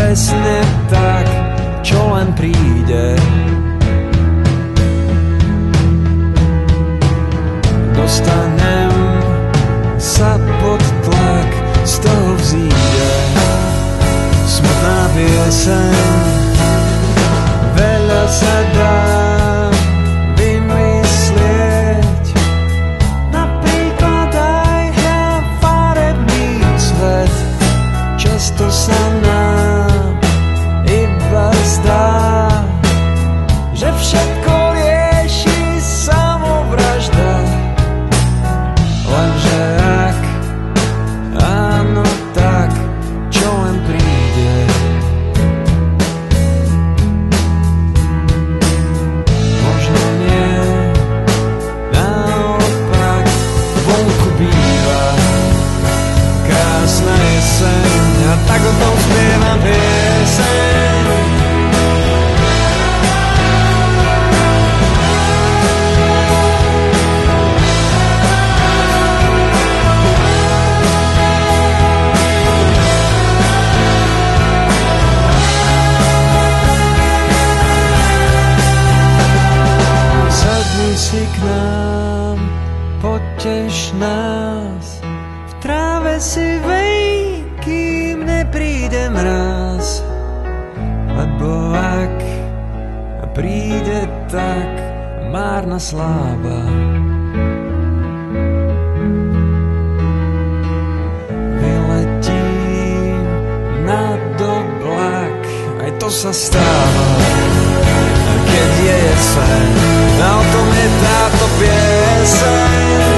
presne tak, čo len príde. Dostanem sa pod tlak, z toho vzíde smutná pieseň. Veľa sa dá vymyslieť, napríklad aj farebný svet. Často sa nám iba zdá, že všetko rieši samovražda. Lenže ak áno, tak čo len príde. Možno nie, naopak vonku býva krásna jeseň a tak o tom spievam pieseň. Si k nám, poteš nás, v tráve si vej, kým nepríde mráz. Lebo ak príde, tak márna sláva. Vyletím nad oblak, aj to sa stáva, keď je jeseň. A o tom je táto pieseň.